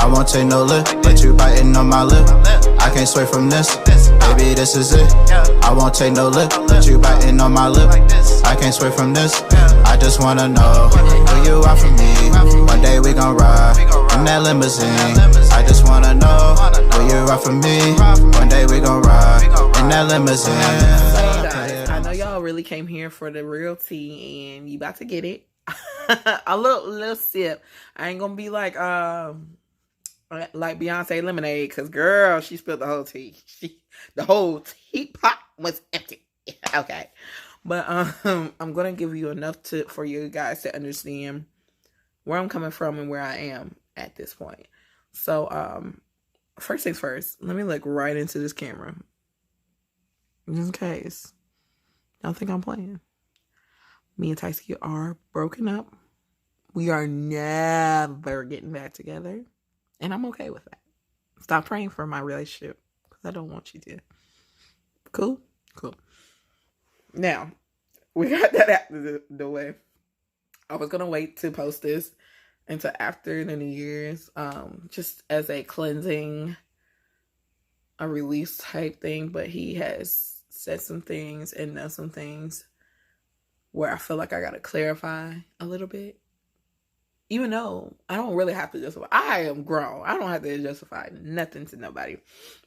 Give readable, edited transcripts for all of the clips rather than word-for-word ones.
I won't take no lip, but you biting on my lip. I can't sway from this, baby, this is it. I won't take no lip, but you biting on my lip. I can't sway from this, I just wanna know, will you out for me? One day we gon' ride in that limousine. I just wanna know, will you out for me? One day we gon' ride in that limousine. I know y'all really came here for the real tea, and you about to get it. A little sip. I ain't gonna be like Beyonce lemonade, cause girl, she spilled the whole tea. The whole teapot was empty. Okay, but I'm gonna give you enough for you guys to understand where I'm coming from and where I am at this point. So first things first, let me look right into this camera, just in case y'all think I'm playing. Me and TAYSO are broken up. We are never getting back together. And I'm okay with that. Stop praying for my relationship, because I don't want you to. Cool? Cool. Now, we got that out of the way. I was going to wait to post this until after the New Year's. Just as a cleansing, a release type thing. But he has said some things and done some things where I feel like I got to clarify a little bit. Even though I don't really have to justify. I am grown. I don't have to justify nothing to nobody.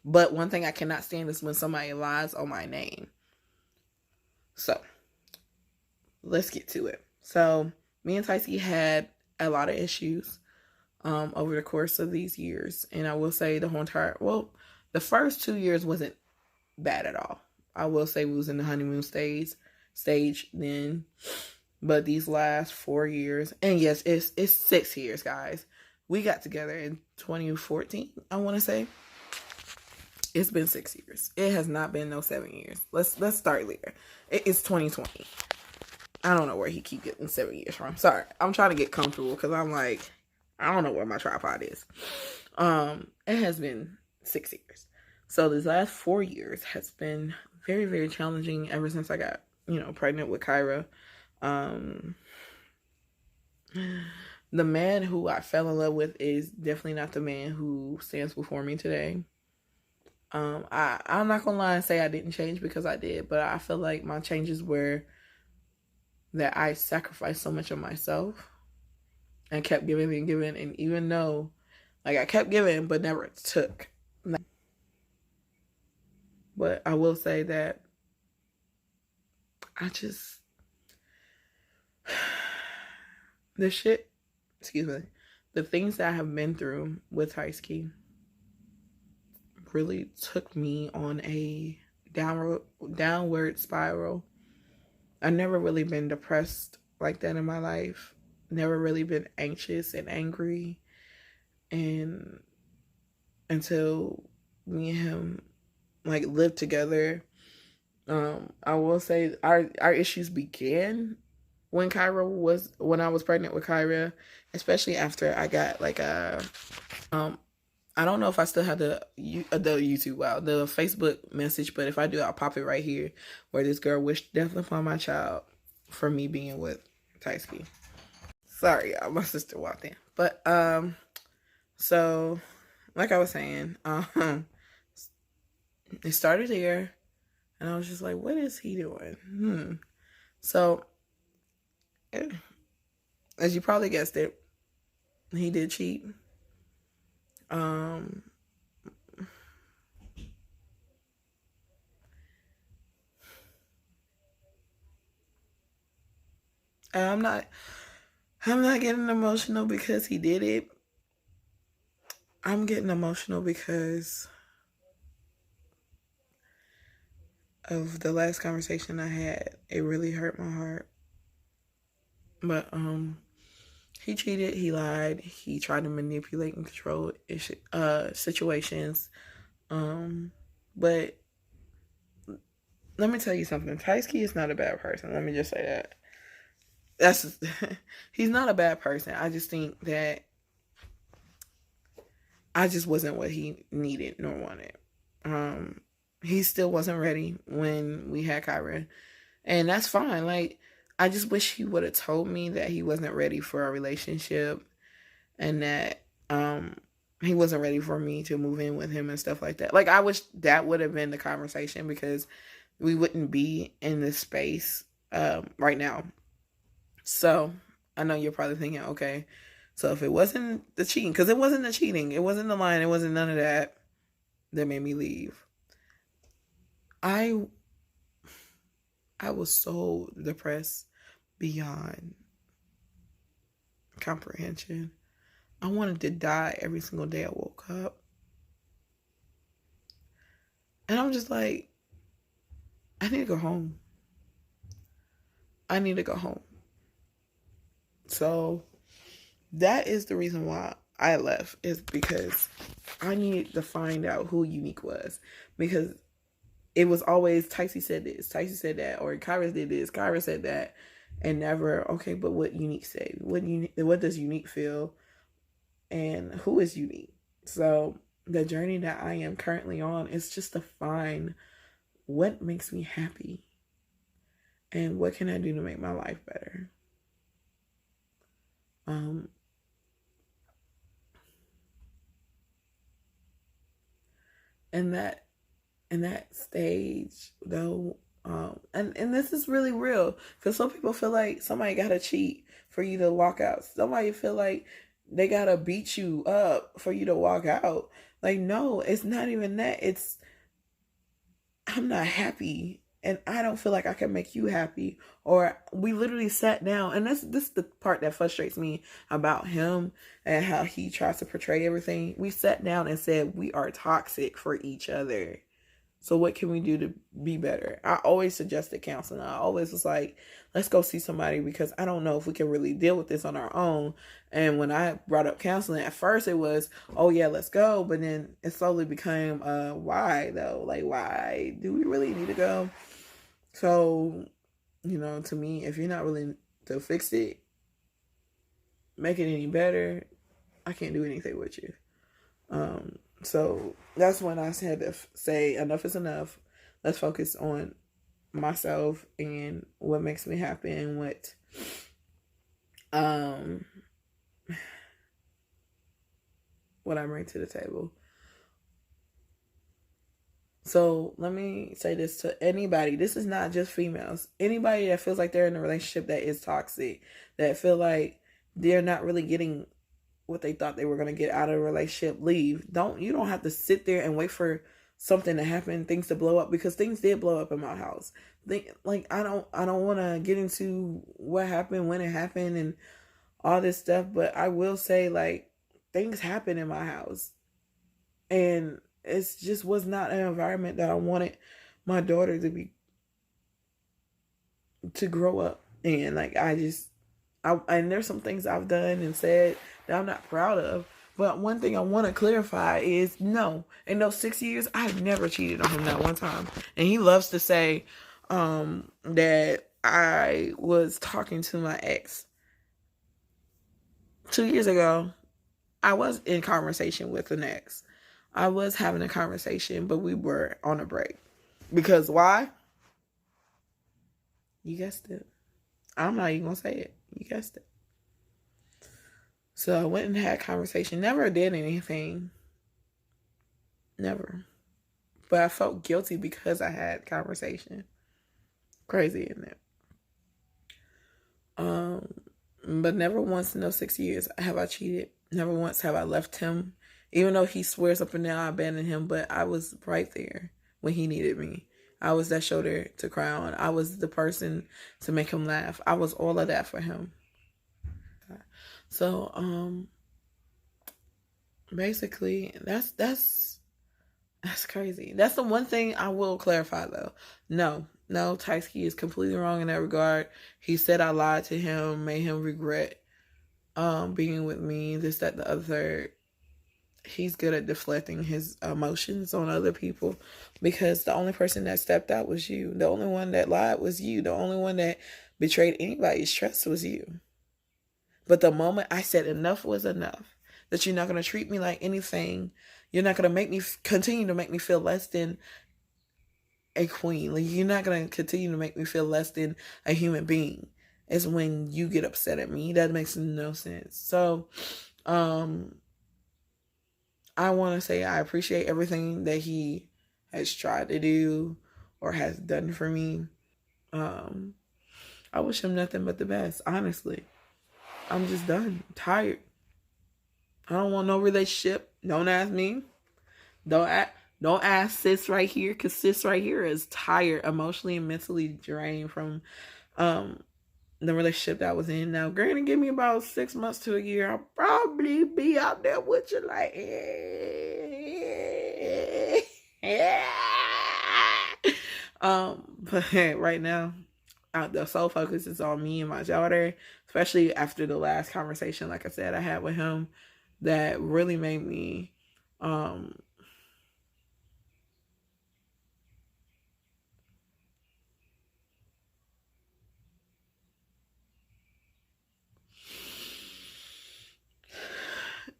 But one thing I cannot stand is when somebody lies on my name. So, let's get to it. So, me and TAYSO had a lot of issues over the course of these years. And I will say the first 2 years wasn't bad at all. I will say we was in the honeymoon stage then, but these last 4 years, and yes, it's 6 years, guys. We got together in 2014, I want to say. It's been 6 years. It has not been no 7 years. Let's start there. It's 2020. I don't know where he keep getting 7 years from. Sorry, I'm trying to get comfortable because I'm like, I don't know where my tripod is. It has been 6 years. So these last 4 years has been very, very challenging ever since I got, pregnant with Kyra. The man who I fell in love with is definitely not the man who stands before me today. I'm not gonna lie and say I didn't change, because I did, but I feel like my changes were that I sacrificed so much of myself and kept giving and giving, and even though I kept giving but never took. But I will say that the things that I have been through with TAYSO really took me on a downward spiral. I've never really been depressed like that in my life. Never really been anxious and angry. And until me and him lived together, I will say our issues began when I was pregnant with Kyra, especially after I got I don't know if I still have the YouTube, the Facebook message, but if I do, I'll pop it right here, where this girl wished death upon my child for me being with TAYSO. Sorry, y'all, my sister walked in. But so like I was saying, it started there, and I was just like, what is he doing? So, as you probably guessed it, he did cheat. I'm not getting emotional because he did it. I'm getting emotional because of the last conversation I had. It really hurt my heart. But he cheated, he lied, he tried to manipulate and control situations. But let me tell you something. TAYSO is not a bad person. Let me just say that. He's not a bad person. I just think that I just wasn't what he needed nor wanted. He still wasn't ready when we had Kyra. And that's fine. I just wish he would have told me that he wasn't ready for a relationship, and that he wasn't ready for me to move in with him and stuff like that. Like, I wish that would have been the conversation, because we wouldn't be in this space right now. So I know you're probably thinking, okay, so if it wasn't the cheating, because it wasn't the cheating, it wasn't the lying, it wasn't none of that made me leave. I was so depressed beyond comprehension. I wanted to die every single day I woke up. And I'm just like, I need to go home. I need to go home. So that is the reason why I left, is because I needed to find out who Unique was. Because it was always, TAYSO said this, TAYSO said that, or Kyra did this, Kyra said that, and never, okay, but what Unique said? What does Unique feel? And who is Unique? So the journey that I am currently on is just to find what makes me happy and what can I do to make my life better. And that stage though, and this is really real, because some people feel like somebody gotta cheat for you to walk out. Somebody feel like they gotta beat you up for you to walk out. Like, no, it's not even that. It's, I'm not happy and I don't feel like I can make you happy. Or we literally sat down, and this is the part that frustrates me about him and how he tries to portray everything. We sat down and said we are toxic for each other. So what can we do to be better? I always suggested counseling. I always was like, let's go see somebody, because I don't know if we can really deal with this on our own. And when I brought up counseling, at first it was, oh yeah, let's go. But then it slowly became, why though? Like, why do we really need to go? So, to me, if you're not willing to fix it, make it any better, I can't do anything with you. So that's when I had to say enough is enough. Let's focus on myself and what makes me happy and what I bring to the table. So let me say this to anybody. This is not just females. Anybody that feels like they're in a relationship that is toxic, that feel like they're not really getting what they thought they were going to get out of a relationship, leave. You don't have to sit there and wait for something to happen, things to blow up, because things did blow up in my house. I don't want to get into what happened, when it happened, and all this stuff, but I will say, like, things happen in my house, and it just was not an environment that I wanted my daughter to grow up in. Like, and there's some things I've done and said that I'm not proud of. But one thing I want to clarify is, no, in those 6 years, I've never cheated on him not one time. And he loves to say that I was talking to my ex. 2 years ago, I was in conversation with an ex. I was having a conversation, but we were on a break. Because why? You guessed it. I'm not even going to say it. You guessed it. So I went and had a conversation. Never did anything. Never. But I felt guilty because I had conversation. Crazy, isn't it? But never once in those 6 years have I cheated. Never once have I left him. Even though he swears up and down I abandoned him, but I was right there when he needed me. I was that shoulder to cry on. I was the person to make him laugh. I was all of that for him. So, basically, that's crazy. That's the one thing I will clarify, though. No, TAYSO is completely wrong in that regard. He said I lied to him, made him regret being with me, this, that, the other, third. He's good at deflecting his emotions on other people, because the only person that stepped out was you. The only one that lied was you. The only one that betrayed anybody's trust was you. But the moment I said enough was enough, that you're not going to treat me like anything, you're not going to make me continue to make me feel less than a queen. Like, you're not going to continue to make me feel less than a human being, is when you get upset at me. That makes no sense. So, I want to say I appreciate everything that he has tried to do or has done for me. I wish him nothing but the best, honestly. I'm just done. I'm tired. I don't want no relationship. Don't ask me. Don't ask sis right here, because sis right here is tired, emotionally and mentally drained from the relationship that I was in. Now, granted, give me about 6 months to a year, I'll probably be out there with you like, but right now, the sole focus is on me and my daughter, especially after the last conversation, like I said, I had with him that really made me,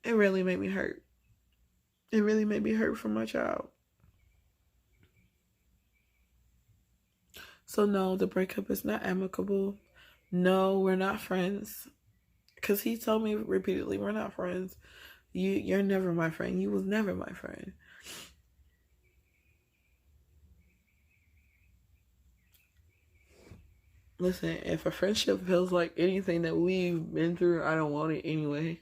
it really made me hurt. It really made me hurt for my child. So no, the breakup is not amicable. No, we're not friends. Because he told me repeatedly, we're not friends. You're never my friend. You was never my friend. Listen, if a friendship feels like anything that we've been through, I don't want it anyway.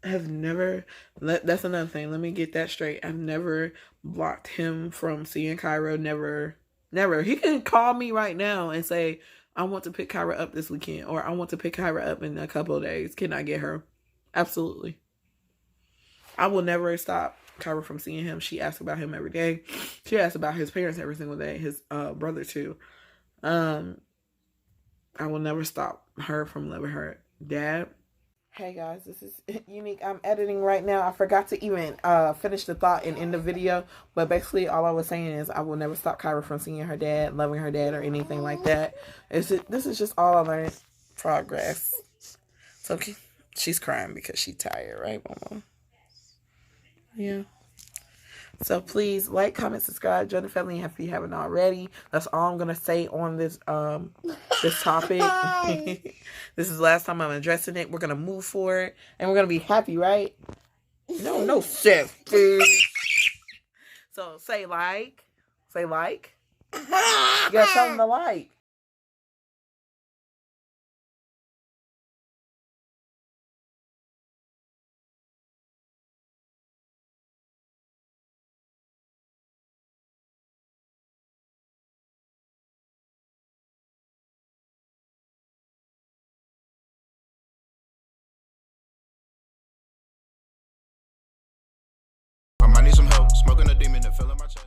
Have never, that's another thing, let me get that straight. I've never blocked him from seeing Kyra. Never. He can call me right now and say, I want to pick Kyra up this weekend, or I want to pick Kyra up in a couple of days. Can I get her? Absolutely. I will never stop Kyra from seeing him. She asks about him every day. She asks about his parents every single day, his brother too. I will never stop her from loving her dad. Hey guys, this is Unique. I'm editing right now. I forgot to even finish the thought and end the video. But basically all I was saying is I will never stop Kyra from seeing her dad, loving her dad, or anything like that. This is just all I learned. Progress. So she's crying because she's tired, right, Mama? Yeah. So please like, comment, subscribe, join the family if you haven't already. That's all I'm gonna say on this this topic. This is the last time I'm addressing it. We're gonna move forward and we're gonna be happy, right? No sis. So say like. You gotta tell them to like. I might need some help. Smoking a demon and filling my chest.